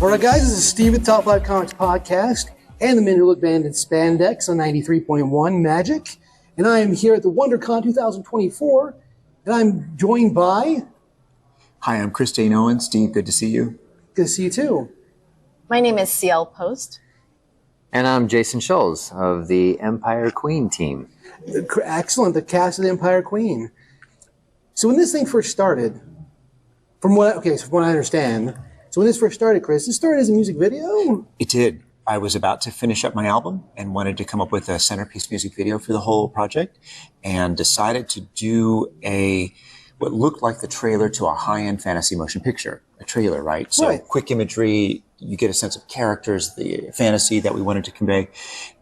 Alright guys, this is Steve at Top 5 Comics Podcast and the Men Who Look Band in Spandex on 93.1 Magic. And I am here at the WonderCon 2024 and I'm joined by... Hi, I'm Dane Owens. Steve, good to see you. Good to see you too. My name is Ceil Post. And I'm Jason Schulz of the Empire Queen team. Excellent, the cast of the Empire Queen. So when this thing first started, from what I understand, so when this first started, Chris, it started as a music video? It did. I was about to finish up my album and wanted to come up with a centerpiece music video for the whole project and decided to do what looked like the trailer to a high-end fantasy motion picture. A trailer, right? So right. Quick imagery, you get a sense of characters, the fantasy that we wanted to convey.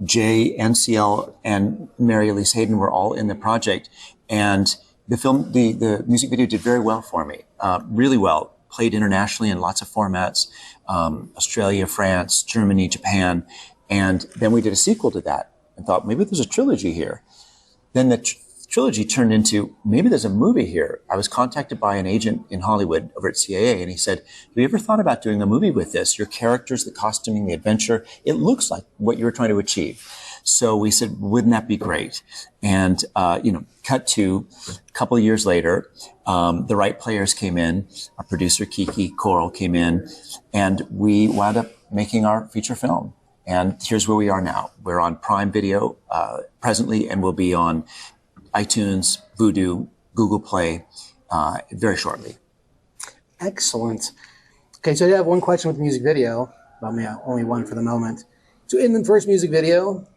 Jay and Ceil and Mary Elise Hayden were all in the project. And the music video did very well for me, really well. Played internationally in lots of formats, Australia, France, Germany, Japan. And then we did a sequel to that and thought maybe there's a trilogy here. Then the trilogy turned into maybe there's a movie here. I was contacted by an agent in Hollywood over at CAA and he said, have you ever thought about doing a movie with this? Your characters, the costuming, the adventure, it looks like what you were trying to achieve. So we said, wouldn't that be great? And, cut to a couple of years later, the right players came in, our producer Kiki Coral came in, and we wound up making our feature film. And here's where we are now. We're on Prime Video presently, and we'll be on iTunes, Vudu, Google Play very shortly. Excellent. Okay, so I have one question with the music video. Well, only one for the moment. So in the first music video,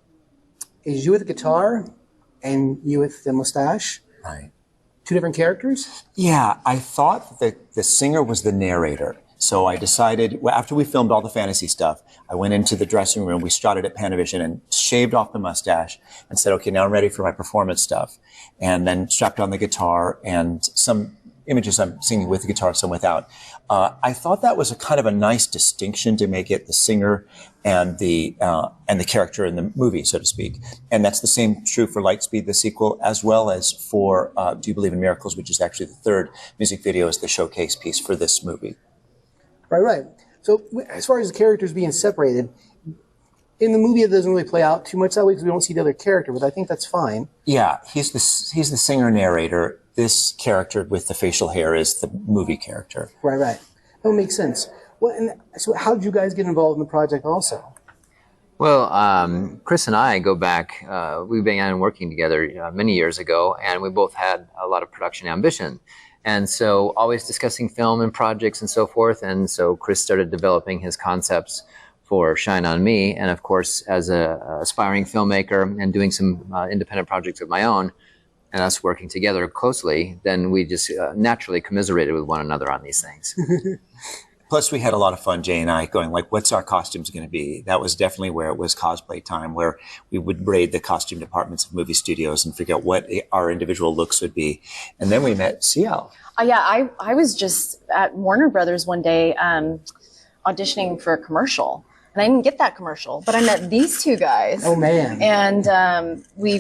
is you with the guitar and you with the mustache? Right. Two different characters? Yeah, I thought that the singer was the narrator. So I decided, after we filmed all the fantasy stuff, I went into the dressing room, we shot it at Panavision and shaved off the mustache and said, okay, now I'm ready for my performance stuff. And then strapped on the guitar and some images I'm singing with the guitar, some without. I thought that was a kind of a nice distinction to make it the singer and the character in the movie, so to speak. And that's the same true for Lightspeed, the sequel, as well as for Do You Believe in Miracles, which is actually the third music video as the showcase piece for this movie. Right. So as far as the characters being separated, in the movie it doesn't really play out too much that way because we don't see the other character, but I think that's fine. Yeah, he's the singer-narrator. This character with the facial hair is the movie character. Right. That makes sense. Well, and so how did you guys get involved in the project also? Well, Chris and I go back, we began working together many years ago, and we both had a lot of production ambition. And so always discussing film and projects and so forth. And so Chris started developing his concepts for Shine On Me. And of course, as an aspiring filmmaker and doing some independent projects of my own, and us working together closely, then we just naturally commiserated with one another on these things. Plus, we had a lot of fun, Jay and I, going like, what's our costumes going to be? That was definitely where it was cosplay time, where we would raid the costume departments of movie studios and figure out what our individual looks would be. And then we met Ceil. I was just at Warner Brothers one day auditioning for a commercial. And I didn't get that commercial, but I met these two guys. Oh, man. And we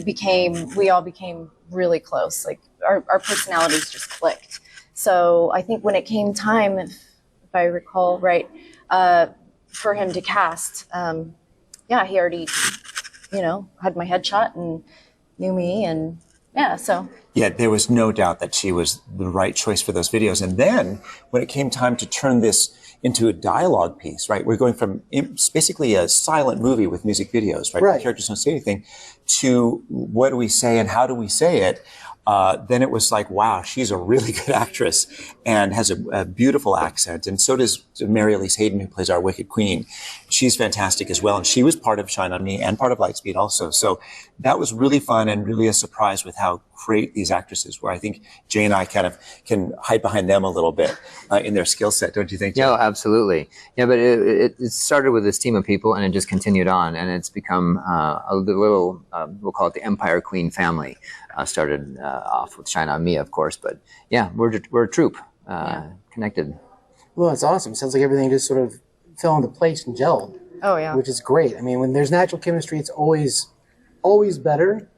all became really close. Like our personalities just clicked. So I think when it came time, if I recall right, for him to cast, he already, had my headshot and knew me, and so. Yeah, there was no doubt that she was the right choice for those videos. And then when it came time to turn this into a dialogue piece, right? We're going from basically a silent movie with music videos, right? The characters don't say anything, to what do we say and how do we say it? Then it was like, wow, she's a really good actress and has a beautiful accent. And so does Mary Elise Hayden, who plays our Wicked Queen. She's fantastic as well. And she was part of Shine On Me and part of Lightspeed also. So that was really fun and really a surprise with how great these actresses were. I think Jay and I kind of can hide behind them a little bit in their skill set, don't you think, Jay? Yeah, absolutely. Yeah, but it started with this team of people and it just continued on. And it's become a little, we'll call it the Empire Queen family. Started off with Shine On Me, of course, but yeah, we're a troupe, connected. Well, that's awesome. Sounds like everything just sort of fell into place and gelled. Oh, yeah. Which is great. I mean, when there's natural chemistry, it's always better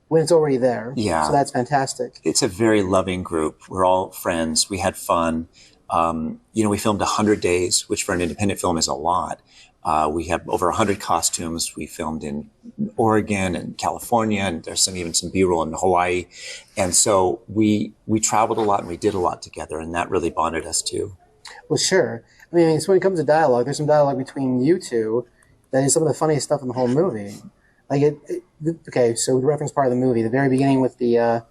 when it's already there. Yeah. So that's fantastic. It's a very loving group. We're all friends. We had fun. We filmed 100 days, which for an independent film is a lot. We have over 100 costumes. We filmed in Oregon and California, and there's even some B-roll in Hawaii. And so we traveled a lot and we did a lot together, and that really bonded us too. Well, sure. I mean, so when it comes to dialogue, there's some dialogue between you two that is some of the funniest stuff in the whole movie. Like okay, so the reference part of the movie, the very beginning with the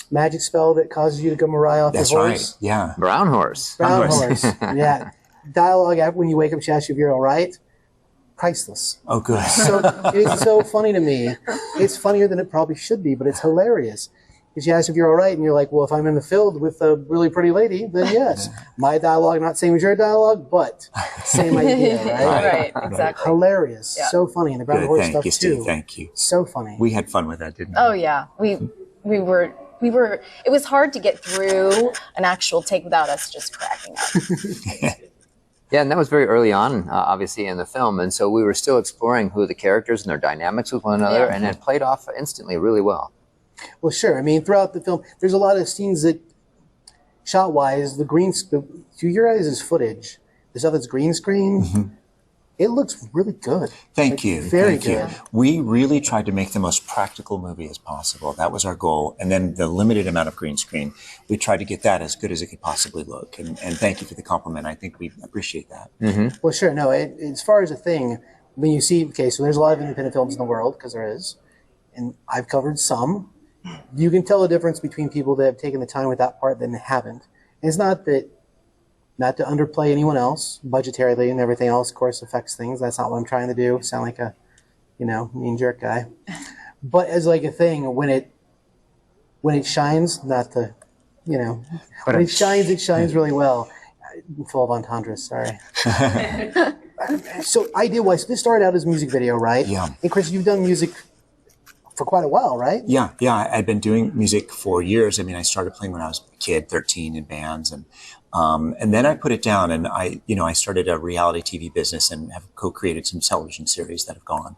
magic spell that causes you to go Mariah off That's your horse. right. Yeah. Brown horse. Brown horse. Yeah. Dialogue when you wake up, she asks you if you're all right. Priceless. Oh, good. So it's so funny to me. It's funnier than it probably should be, but it's hilarious. Because she asks if you're all right, and you're like, well, if I'm in the field with a really pretty lady, then yes. My dialogue, not same as your dialogue, but same idea, right? Right, exactly. Hilarious. Yeah. So funny. And the brown Good. horse Thank stuff you, too. Steve. Thank you. So funny. We had fun with that, didn't we? Oh yeah, we were. It was hard to get through an actual take without us just cracking up. Yeah, and that was very early on, obviously, in the film. And so we were still exploring who the characters and their dynamics with one another, Yeah. and it played off instantly really well. Well, sure. I mean, throughout the film, there's a lot of scenes that, shot-wise, to your guys' footage, the stuff that's green screen, it looks really good. Thank you. Very Thank you. good. We really tried to make the most practical movie as possible. That was our goal. And then the limited amount of green screen, we tried to get that as good as it could possibly look. And thank you for the compliment. I think we appreciate that. Well, sure. No, as far as a thing, when you see, okay, so there's a lot of independent films in the world, because there is, and I've covered some. You can tell the difference between people that have taken the time with that part and haven't. And it's not to underplay anyone else, budgetarily and everything else, of course, affects things. That's not what I'm trying to do. Sound like a, mean jerk guy. But as like a thing, when it shines, not to, when it shines really well. I'm full of entendres, sorry. So idea-wise, this started out as a music video, right? Yeah. And Chris, you've done music for quite a while, right? Yeah. I've been doing music for years. I mean, I started playing when I was a kid, 13, in bands, and then I put it down, and I started a reality TV business and have co-created some television series that have gone,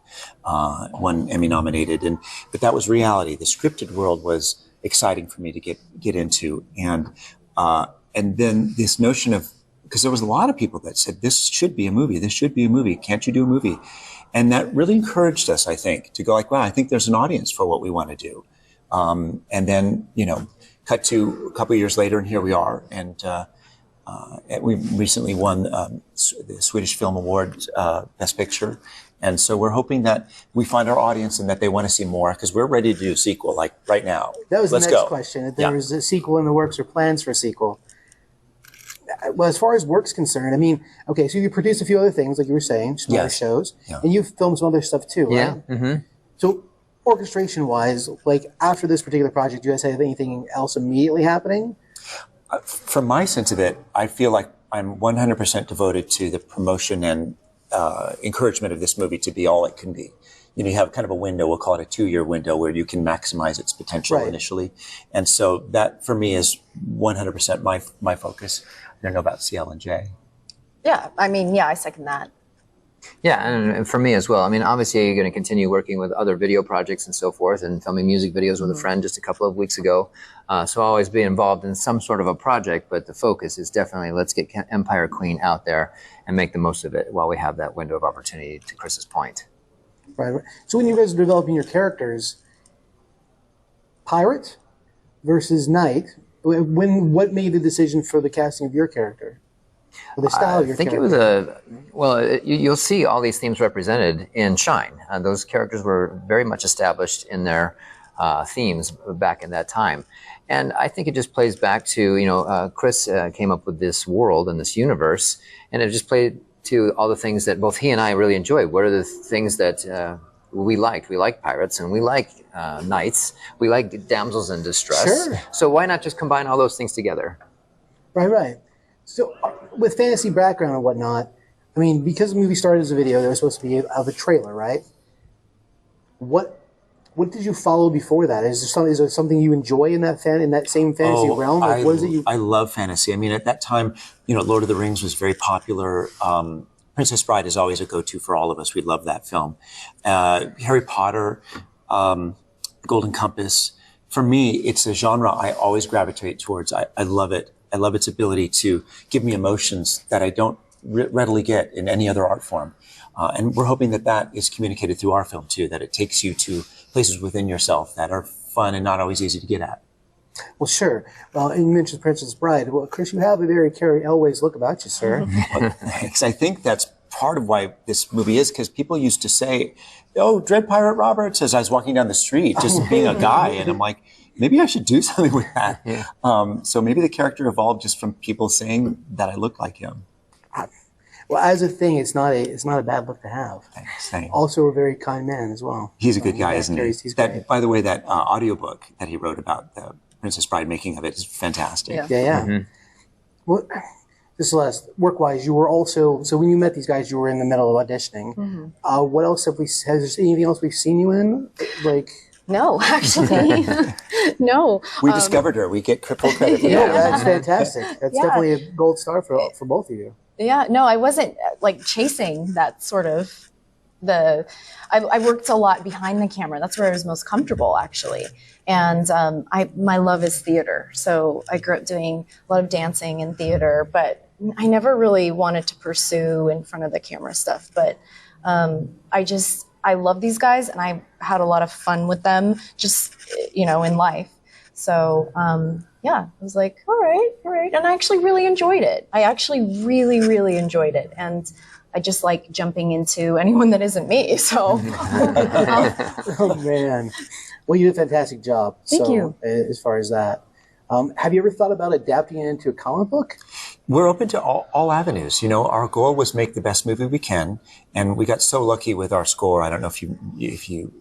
one Emmy nominated, but that was reality. The scripted world was exciting for me to get into, and then this notion of, because there was a lot of people that said, this should be a movie, can't you do a movie? And that really encouraged us, I think, to go like, wow, I think there's an audience for what we want to do. And then, cut to a couple of years later, and here we are. And we recently won the Swedish Film Award, Best Picture. And so we're hoping that we find our audience and that they want to see more, because we're ready to do a sequel, like right now. That was Let's the next go. question. If there was a sequel in the works or plans for a sequel. Well, as far as work's concerned, I mean, okay, so you produced a few other things, like you were saying, some other shows, and you've filmed some other stuff too, right? Yeah. Mm-hmm. So orchestration-wise, like after this particular project, do you guys have anything else immediately happening? From my sense of it, I feel like I'm 100% devoted to the promotion and encouragement of this movie to be all it can be. You have kind of a window, we'll call it a 2-year window, where you can maximize its potential initially. And so that, for me, is 100% my focus. I don't know about Ceil and Jay. Yeah, I second that. Yeah, and for me as well. I mean, obviously, you're going to continue working with other video projects and so forth, and filming music videos with a friend just a couple of weeks ago. So I'll always be involved in some sort of a project, but the focus is definitely let's get Empire Queen out there and make the most of it while we have that window of opportunity, to Chris's point. Right. So when you guys are developing your characters, pirate versus knight, what made the decision for the casting of your character? Or the style of your character? I think you'll see all these themes represented in Shine. Those characters were very much established in their themes back in that time. And I think it just plays back to, Chris came up with this world and this universe, and it just played to all the things that both he and I really enjoyed. What are the things that we liked? We like pirates, and we like knights. We like damsels in distress. Sure. So why not just combine all those things together? Right. So with fantasy background and whatnot, I mean, because the movie started as a video, there was supposed to be a trailer, right? What did you follow before that? Is there something you enjoy in that same fantasy realm? Like, what is it you? I love fantasy. I mean, at that time, Lord of the Rings was very popular. Princess Bride is always a go-to for all of us. We love that film. Harry Potter, Golden Compass. For me, it's a genre I always gravitate towards. I love it. I love its ability to give me emotions that I don't readily get in any other art form. And we're hoping that that is communicated through our film too, that it takes you to places within yourself that are fun and not always easy to get at. Well, sure. Well, and you mentioned Princess Bride. Well, Chris, you have a very Carrie Elways look about you, sir. Well, thanks. I think that's part of why this movie is, because people used to say, "Oh, Dread Pirate Roberts," as I was walking down the street, just being a guy, and I'm like, maybe I should do something with that. Yeah. So maybe the character evolved just from people saying that I look like him. Well, as a thing, it's not a bad look to have. Thanks. Also, a very kind man as well. He's a good guy, isn't he? He's great. By the way, that audiobook that he wrote about the Princess Bride making of it is fantastic. Yeah. Mm-hmm. Well, this last work-wise, you were also, so when you met these guys, you were in the middle of auditioning. What else has there anything else we've seen you in? Like, No, actually, no. We discovered her. We get full credit for no, that. that's fantastic. That's Yeah. definitely a gold star for both of you. Yeah, no, I wasn't like chasing that sort of I worked a lot behind the camera. That's where I was most comfortable, actually. And my love is theater. So I grew up doing a lot of dancing and theater, but I never really wanted to pursue in front of the camera stuff. But I love these guys, and I had a lot of fun with them, just, in life. So, yeah, I was like, all right. And I actually really enjoyed it. I actually really, really enjoyed it. And I just like jumping into anyone that isn't me. So, Oh, man. Well, you did a fantastic job. Thank you. As far as that. Have you ever thought about adapting it into a comic book? We're open to all avenues. Our goal was make the best movie we can, and we got so lucky with our score. I don't know if you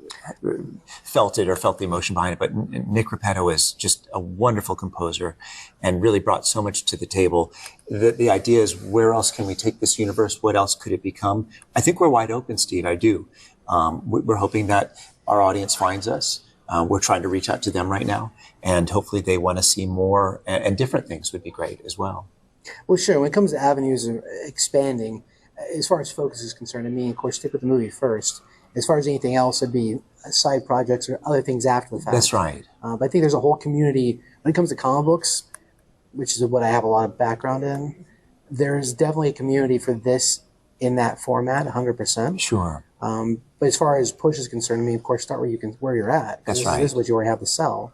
felt it or felt the emotion behind it, but Nick Repetto is just a wonderful composer and really brought so much to the table. The idea is, where else can we take this universe? What else could it become? I think we're wide open, Steve. I do. We're hoping that our audience finds us. We're trying to reach out to them right now, and hopefully they want to see more and different things would be great as well. Well, sure. When it comes to avenues of expanding, as far as focus is concerned, of course, stick with the movie first. As far as anything else, it'd be side projects or other things after the fact. That's right. But I think there's a whole community, when it comes to comic books, which is what I have a lot of background in, there's definitely a community for this in that format, 100%. Sure. But as far as push is concerned, of course, start where you're at. That's this, right. This is what you already have to sell.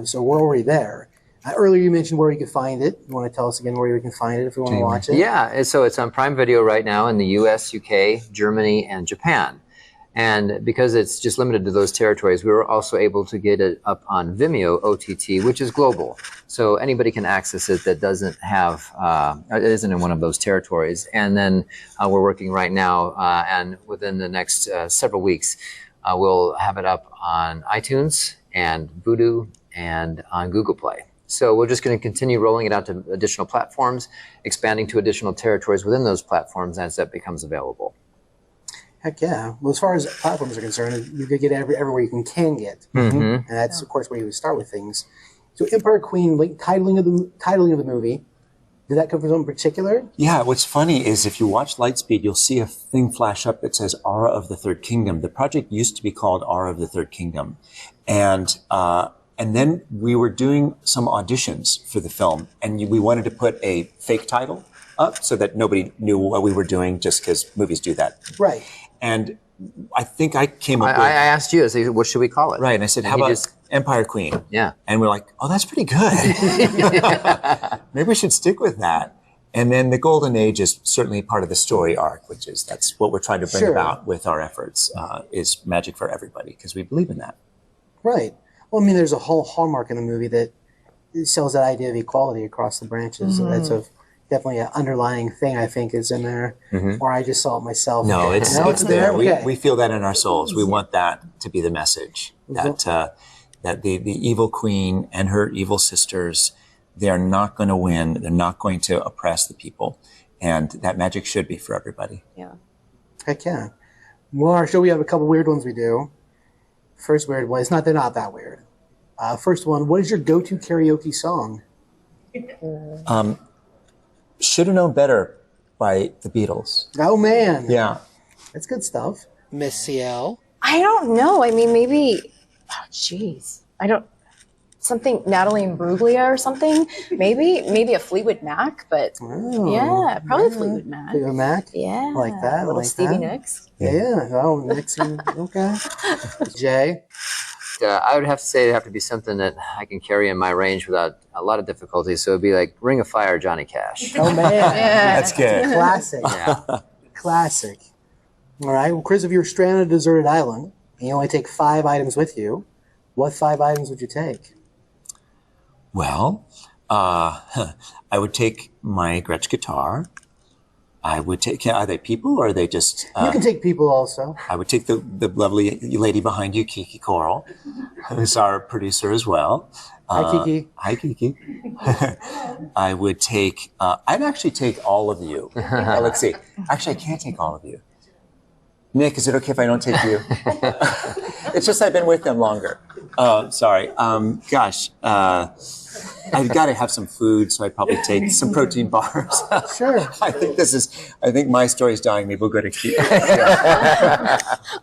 So we're already there. Earlier you mentioned where you could find it. You want to tell us again where you can find it if we want to watch it? Yeah, and so it's on Prime Video right now in the US, UK, Germany, and Japan. And because it's just limited to those territories, we were also able to get it up on Vimeo OTT, which is global. So anybody can access it that doesn't have, it isn't in one of those territories. And then we're working right now, and within the next several weeks, we'll have it up on iTunes and Vudu and on Google Play. So we're just going to continue rolling it out to additional platforms, expanding to additional territories within those platforms as that becomes available. Heck yeah. Well, as far as platforms are concerned, you could get everywhere you can get. Mm-hmm. And that's, of course, where you would start with things. So Empire Queen, like titling of the movie, did that come from something particular? Yeah, what's funny is if you watch Lightspeed, you'll see a thing flash up that says Aura of the Third Kingdom. The project used to be called Aura of the Third Kingdom. And then we were doing some auditions for the film, and we wanted to put a fake title up so that nobody knew what we were doing, just because movies do that. Right. And I think I came up with... I asked you, I said, what should we call it? Right, and I said, how about Empire Queen? Yeah. And we're like, oh, that's pretty good. Maybe we should stick with that. And then the Golden Age is certainly part of the story arc, that's what we're trying to bring about with our efforts, is magic for everybody, because we believe in that. Right. Well, there's a whole hallmark in the movie that sells that idea of equality across the branches. Mm-hmm. That's definitely an underlying thing, I think, is in there. Mm-hmm. Or I just saw it myself. No, it's there. there. Okay. We feel that in our souls. We want that to be the message, that the evil queen and her evil sisters, they are not going to win. They're not going to oppress the people. And that magic should be for everybody. Yeah. Heck yeah. Well, our show, we have a couple weird ones we do. First weird one, they're not that weird. First one, what is your go-to karaoke song? Should Have Known Better by the Beatles. Oh, man. Yeah. That's good stuff. Miss Ceil. I don't know. Maybe, oh, jeez. something Natalie Imbruglia or something. Maybe a Fleetwood Mac, but yeah, probably Fleetwood Mac. Fleetwood Mac? Yeah. I like that. A little I like Stevie that. Nicks. Yeah. Oh, Nixon. Okay. Jay? I would have to say it'd have to be something that I can carry in my range without a lot of difficulty. So it'd be like Ring of Fire, Johnny Cash. Oh, man. That's good. Classic. Yeah. Classic. All right. Well, Chris, if you're stranded on a deserted island and you only take 5 items with you, what 5 items would you take? Well, I would take my Gretsch guitar. I would take, are they people or are they just... You can take people also. I would take the lovely lady behind you, Kiki Coral, who's our producer as well. Hi, Kiki. Hi, Kiki. I would take, I'd actually take all of you. Let's see. Actually, I can't take all of you. Nick, is it okay if I don't take you? It's just I've been with them longer. Sorry. Gosh, I've got to have some food, so I'd probably take some protein bars. Sure. I think my story's dying. Maybe we'll go to Keith.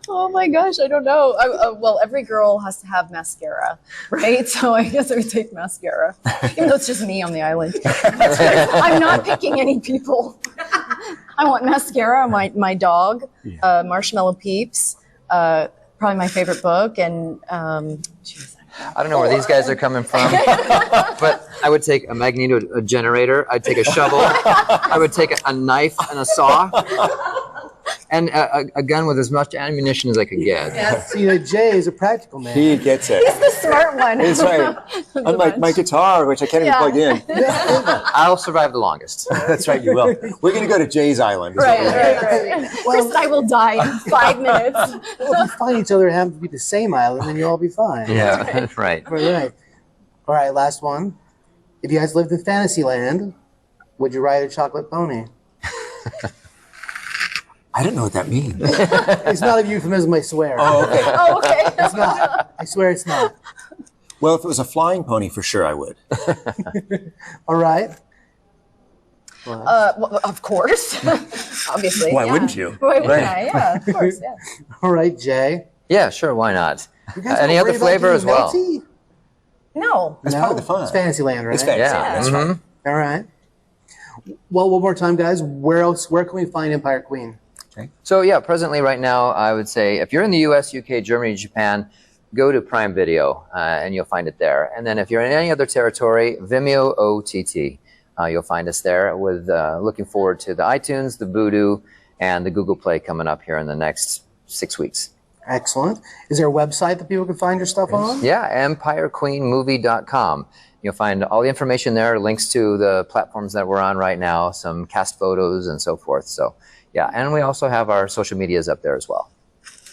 Oh my gosh, I don't know. Well, every girl has to have mascara, right? So I guess I would take mascara, even though it's just me on the island. I'm not picking any people. I want mascara, my dog, Marshmallow Peeps, probably my favorite book, and I don't know where these guys are coming from, but I would take a magneto a generator. I'd take a shovel. I would take a knife and a saw, and a gun with as much ammunition as I could get. See, Jay is a practical man. He gets it. he's the smart one. He's right. Unlike my guitar, which I can't even plug in. I'll survive the longest. That's right, you will. We're going to go to Jay's Island. Right. Chris and I will die in 5 minutes. Well, if you find each other and happen to be the same island, then you'll all be fine. Yeah, right. Right. All right, last one. If you guys lived in Fantasyland, would you ride a chocolate pony? I don't know what that means. It's not a euphemism, I swear. Oh, okay. Oh, okay. It's not. I swear it's not. Well, if it was a flying pony, for sure I would. All right. Well, of course. Obviously. Why yeah. wouldn't you? Why wouldn't I? Yeah, of course. Yeah. All right, Jay. Yeah, sure. Why not? You guys Any don't other worry about flavor getting as well? melty? No. That's part of the fun. It's Fantasyland, right? It's fantasy. Yeah. That's right. All right. Well, one more time, guys. Where can we find Empire Queen? So yeah, presently right now, I would say if you're in the U.S., UK, Germany, Japan, go to Prime Video and you'll find it there. And then if you're in any other territory, Vimeo OTT, you'll find us there. With looking forward to the iTunes, the Vudu, and the Google Play coming up here in the next 6 weeks. Excellent. Is there a website that people can find your stuff on? Yeah, EmpireQueenMovie.com. You'll find all the information there, links to the platforms that we're on right now, some cast photos and so forth. So yeah, and we also have our social medias up there as well.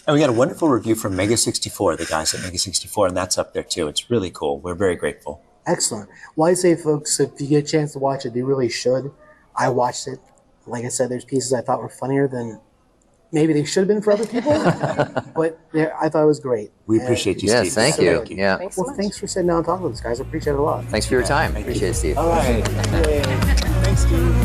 And we got a wonderful review from Mega64, the guys at Mega64, and that's up there too. It's really cool. We're very grateful. Excellent. Well, I'd say, folks, if you get a chance to watch it, you really should. I watched it. Like I said, there's pieces I thought were funnier than maybe they should have been for other people, but I thought it was great. We appreciate you, Yes, Steve. thank So you. thank Yeah, Thanks so Well, much. thanks for sitting down and talking with us, guys. I appreciate it a lot. thanks for your time. Appreciate it, Steve. All right. Yay. Thanks, Steve.